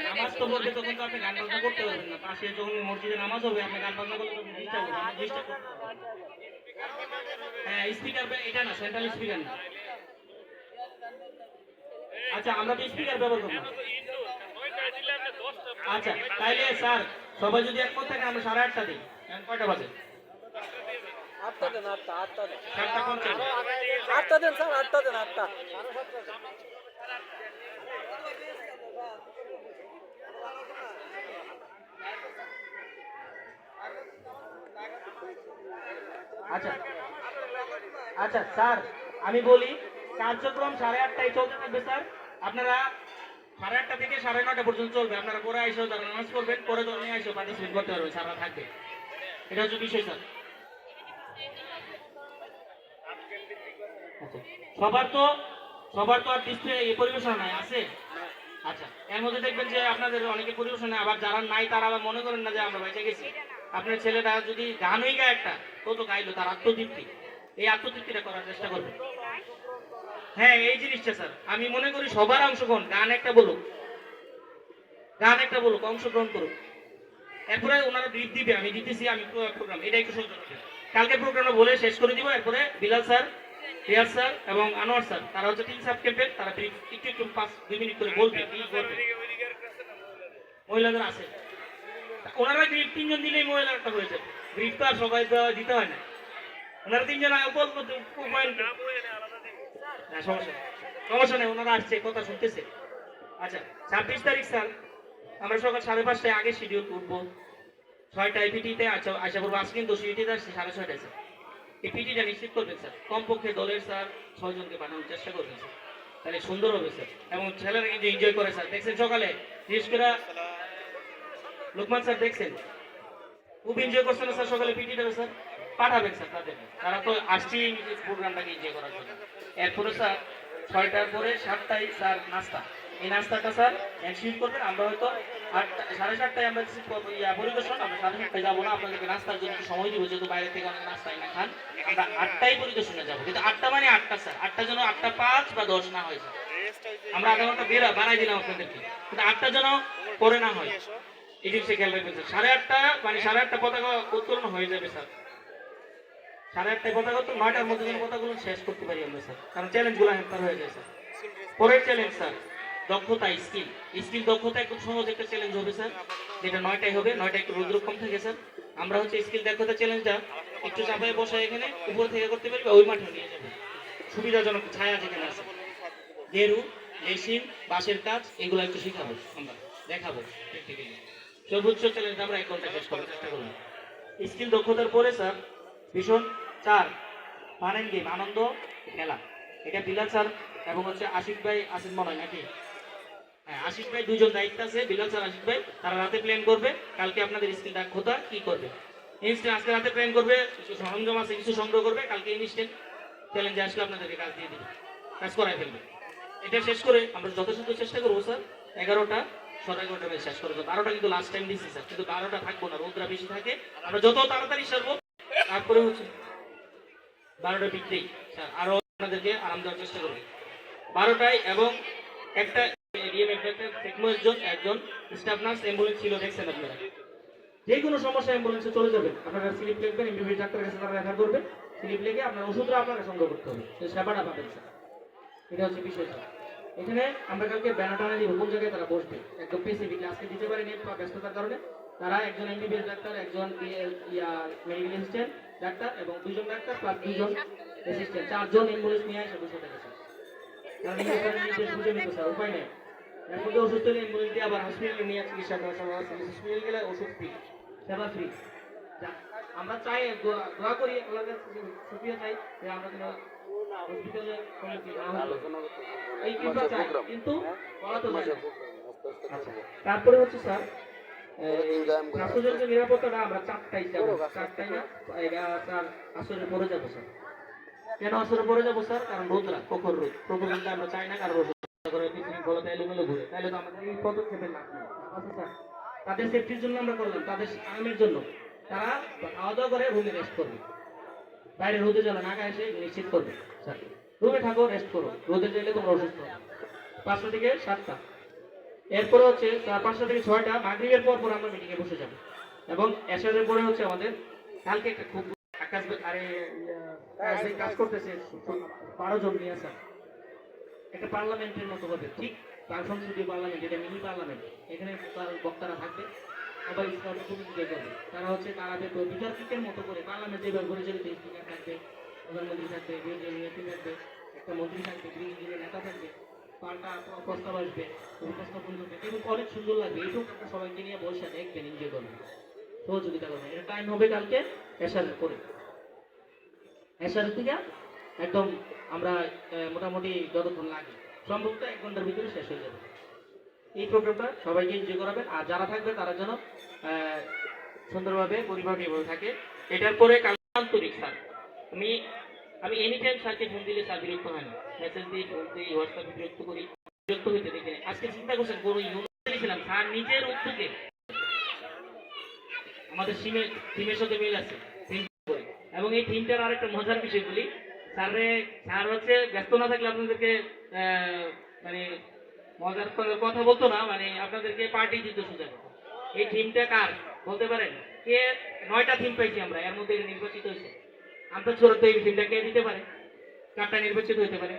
নামাজ তো পড়বে, তখন তো আপনি গান বাজনা করতে পারবেন না। পাশে যখন মসজিদে নামাজ হবে আপনি গান বাজনা করলে তো ডিস্টার্ব হবে, আমরা ডিস্টার্ব করতে পারবো। হ্যাঁ স্পিকার, এটা না সেন্ট্রাল স্পিকার না। আচ্ছা আমরা তো স্পিকার ব্যবহার করবো। আচ্ছা তাইলে স্যার সবাই যদি একমত থাকে আমরা 8:30 দিই। এখন কয়টা বাজে? 8টা দেন, 8টা, 8টা দেন। 7:50। 8টা দেন স্যার, 8টা দেন, 8টা। আচ্ছা আচ্ছা স্যার আমি বলি, কার্যক্রম 8:30টায় চলতে থাকবে স্যার। আপনারা 8:30 থেকে 9:30 পর্যন্ত চলবে। আপনারা পরে আইসো, যারা নামাজ পড়বেন পরে দল নিয়ে আইসো, পার্টিসিপেট করতে পারবেন, সারা থাকবে। এটা হচ্ছে বিষয় স্যার। আচ্ছা সবার তো আর ডিসপ্লে এই পরিবেশন নাই আছে। আচ্ছা এর মধ্যে দেখবেন যে আপনাদের অনেকে পরিবেশনে, আবার যারা নাই তারা আবার মনে করেন না যে আমরা বেঁচে গেছি। আপনার ছেলেটা যদি গানই গায় একটা, তো গাইলো, তার আত্মতৃপ্তি, এই আত্মতৃপ্তিটা করার চেষ্টা করবেন। হ্যাঁ এই জিনিসটা স্যার আমি মনে করি সবার অংশগ্রহণ, গান একটা বলুক অংশগ্রহণ করুক। এরপরে ওনারা ব্রিফ দিবে, আমি দিতেছি, আমি প্রোগ্রাম এটা একটু সহ্য করবেন। কালকে প্রোগ্রামটা বলে শেষ করে দিব। এরপরে বিলাল স্যার, রিয়াজ স্যার এবং আনোয়ার স্যার, তারা হচ্ছে 3 সাব ক্যাম্পের, তারা ব্রিফ একটু 5-2 মিনিট করে বলবে কি করবে। মহিলাদের আছে, ওনারা ব্রিফ 3 জন দিলেই মহিলার একটা হয়ে যাবে। ব্রিফ তো আর সবাই দিতে হয় না, ওনারা 3 জন অল্প পয়েন্ট। হ্যাঁ সমস্যা নেই, ওনারা আসছে কথা শুনতেছে। আচ্ছা 26 তারিখ স্যার আমরা সকাল 5:30টায় আগে শিডিউল করবো। 6টায় পিটিতে আশা করবো। আজকে কিন্তু সিটিতে আসছে 6:30টায় স্যার। এই পিটিটা নিশ্চিত করবেন স্যার, কমপক্ষে দলের স্যার 6 জনকে পাঠানোর চেষ্টা করবেন স্যার, তাহলে সুন্দর হবে স্যার। এবং ছেলেরা কিন্তু এনজয় করে স্যার, দেখছেন সকালে বিশেষ করে লোকমান স্যার দেখছেন খুব এনজয় করছে না স্যার সকালে পিটিটা স্যার। পাঠাবেন স্যার তাদের, তারা তো আসছে প্রোগ্রামটাকে এনজয় করার জন্য। এরপরে স্যার 6টার পরে 7টায় স্যার নাস্তা, এই নাস্তাটা স্যার এনশিওর করবেন। আমরা হয়তো 7:30টায় আমরা পরিদর্শন, আমরা 7:30টায় যাবো না, আপনাদেরকে নাস্তার জন্য সময় দিব, যেহেতু বাইরে থেকে অনেক নাস্তা না খান। আমরা 8টায় পরিদর্শনে যাবো, কিন্তু 8টা মানে 8টা স্যার, 8টা যেন 8:05 বা 10 না হয় স্যার। আমরা আধা ঘন্টা বাড়াই দিলাম আপনাদেরকে, কিন্তু 8টা যেন পরে না হয়, এই জিনিসটা খেয়াল রাখবেন স্যার। 8:30 মানে 8:30 পতাকা উত্তোলন হয়ে যাবে স্যার। 8:30 পতাকা তো 9টার মধ্যে যেন পতাকাগুলো শেষ করতে পারি আমরা স্যার, কারণ চ্যালেঞ্জগুলো হ্যাম্পার হয়ে যায় স্যার। পরের চ্যালেঞ্জ স্যার দক্ষতা, স্কিল দক্ষতা একদম সহজ একটা চ্যালেঞ্জ হবে স্যার, যেটা 9টায় হবে। 9টায় একটু রোদ কম থাকে স্যার। আমরা হচ্ছে স্কিল দক্ষতা চ্যালেঞ্জটা একটু চাপায় বসায় এখানে উপর থেকে করতে পারি, বা ওই মাঠে নিয়ে যাবে সুবিধাজনক, ছায়া যেখানে আছে। গেরু, মেশিন, বাঁশের কাজ, এগুলো একটু শিখাবো, আমরা দেখাবো প্র্যাকটিক্যালি। সর্বোচ্চ চ্যালেঞ্জ আমরা 1 ঘন্টা শেষ করার চেষ্টা করবো। স্কিল দক্ষতার পরে স্যার ভীষণ 4 ফান এন্ড গেম, আনন্দ খেলা। এটা বিলাল স্যার এবং হচ্ছে আশিক ভাই আছেন মনে হয় নাকি? হ্যাঁ আশিক ভাই, 2 জন দায়িত্ব আছে, বিলাল স্যার আশিক ভাই। তারা রাতে প্ল্যান করবে কালকে আপনাদের স্কিল দক্ষতা কি করবে। ইনস্ট্যান্ট আজকে রাতে প্ল্যান করবে, কিছু সরঞ্জাম আছে কিছু সংগ্রহ করবে, কালকে ইনস্ট্যান্ট চ্যালেঞ্জে আসলে আপনাদেরকে কাজ দিয়ে দিবে, কাজ করাই ফেলবে। এটা শেষ করে আমরা যথাসাধ্য চেষ্টা করবো স্যার 11টা 11:30 বেলা শেষ করবো। 12টা কিন্তু লাস্ট টাইম দিচ্ছি স্যার, কিন্তু 12টা থাকবো না, রোদরা বেশি থাকে। আমরা যত তাড়াতাড়ি সারবো, তারপরে হচ্ছে 12টা বিক্রি স্যার আরো আপনাদেরকে আরাম দেওয়ার চেষ্টা করবো 12টায়। এবং একটা একজন স্টাফ নার্স অ্যাম্বুলেন্স ছিল, দেখছেন আপনারা। যে কোনো সমস্যা অ্যাম্বুলেন্সে চলে যাবেন, আপনারা স্লিপ লিখবেন, এমবিবি ডাক্তারের কাছে তারা রেফার করবেন। স্লিপ লিখে আপনার ওষুধটা আপনারা সংগ্রহ করতে হবে, সেবাটা পাবেন স্যার। এটা হচ্ছে বিষয় স্যার। এখানে আমরা কালকে ব্যানার টানা দিব, কোন জায়গায় তারা বসবে একদম স্পেসিফিকলি। আজকে দিতে পারিনি ব্যস্ততার কারণে। তারা একজন এমবিবিএস ডাক্তার, একজন মেডিকেল অ্যাসিস্ট্যান্ট ডাক্তার এবং 2 জন ডাক্তার প্লাস 2 জন অ্যাসিস্ট্যান্ট, 4 জন অ্যাম্বুলেন্স নিয়ে এসে বসে থাকে স্যার। কারণ নির্দেশ বুঝে নিত স্যার, উপায় নেই। এর মধ্যে অসুস্থ হলে অ্যাম্বুলেন্স দিয়ে আবার হসপিটালে নিয়ে চিকিৎসা করা সম্ভব। হসপিটাল গেলে ওষুধ ফ্রি, সেবা ফ্রি। আমরা চাই, দোয়া করি আল্লাহর কাছে, শুকরিয়া চাই যে আমরা যেন হসপিটালে এই কৃপা চাই, কিন্তু বলা তো যায় না। আচ্ছা, তারপরে হচ্ছে স্যার স্বাস্থ্যজনিত নিরাপত্তাটা আমরা 4টায় যাবো, 4টায় না স্যার আসরের পরে যাবো স্যার। কেন আসরের পরে যাবো স্যার? কারণ রোদরা প্রখর রোদটা আমরা চাই না, কারণ করে পিছনে গলাতে এলোমেলো ঘুরে, তাহলে তো আমাদের এই পদক্ষেপের লাভ নেই। আচ্ছা স্যার তাদের সেফটির জন্য আমরা করলাম, তাদের আরামের জন্য তারা খাওয়া দাওয়া করে রুমে রেস্ট করবে, বাইরে রোদে যেন না এসে নিশ্চিত করবে স্যার। রুমে থাকো, রেস্ট করো, রোদে চাইলে তোমরা অসুস্থ হবে। 5টা থেকে 7টা এরপরে হচ্ছে 5টা থেকে 6টা মাগরিবের পর পর আমরা মিটিংয়ে বসে যাব এবং এশারের পরে হচ্ছে আমাদের কালকে একটা খুব আকাশ আরে যে কাজ করতেছে 12 জন নিয়ে আসা একটা পার্লামেন্টের মতো হবে, ঠিক সংসদীয় পার্লামেন্ট, এটা মিনি পার্লামেন্ট। এখানে বক্তারা থাকবে, সবাই ইসলামের প্রতিনিধিত্ব করবে। তারা হচ্ছে তারা বিতর্কের মতো করে পার্লামেন্ট যেভাবে পরিচালিত, স্পিকার থাকবে, প্রধানমন্ত্রী থাকবে, বিরোধী নেত্রী থাকবে, একটা মন্ত্রী থাকবে, বিরোধী নেতা থাকবে, পাল্টা প্রস্তাব আসবে, উপস্থাপন করবে, এবং অনেক সুন্দর লাগবে। এইটুকু আপনারা সবাইকে নিয়ে বসে দেখবেন, এনজয় করবেন, সহযোগিতা করবেন। এটা টাইম হবে কালকে এশারের পরে, এশারের থেকে একদম আমরা মোটামুটি যতক্ষণ লাগে সম্ভবত 1 ঘন্টার ভিতরে শেষ হয়ে যাবে। এই প্রোগ্রামটা সবাইকে এনজয় করাবেন, আর যারা থাকবে তারা যেন সুন্দরভাবে পরিপাটিভাবে থাকে। এটার পরে কাল আন্তরিক স্যার, আমি এনি টাইম স্যারকে ফোন দিলে স্যার বিরক্ত হয় না, মেসেজ দিই, ফোন দিই, হোয়াটসঅ্যাপে বিরক্ত করি, বিরক্ত হইতে দেখে নেই। আজকে চিন্তা করছেন কোনো ইউনিভার্সিটি স্যার নিজের উদ্যোগে আমাদের টিমের সাথে মিল আছে এবং এই টিমটার আরেকটা মজার বিষয় বলি, স্যার হচ্ছে ব্যস্ত না থাকলে আপনাদেরকে মানে মজার কথা বলতো না, মানে আপনাদেরকে পার্টি দিতে সুযোগ। এই টিমটা কার বলতে পারেন? কে 9টা টিম পাইছি আমরা, এর মধ্যে নির্বাচিত হয়েছে। আন্তঃ ছোট এই টিমটা কে দিতে পারে? 4টা নির্বাচিত হতে পারে।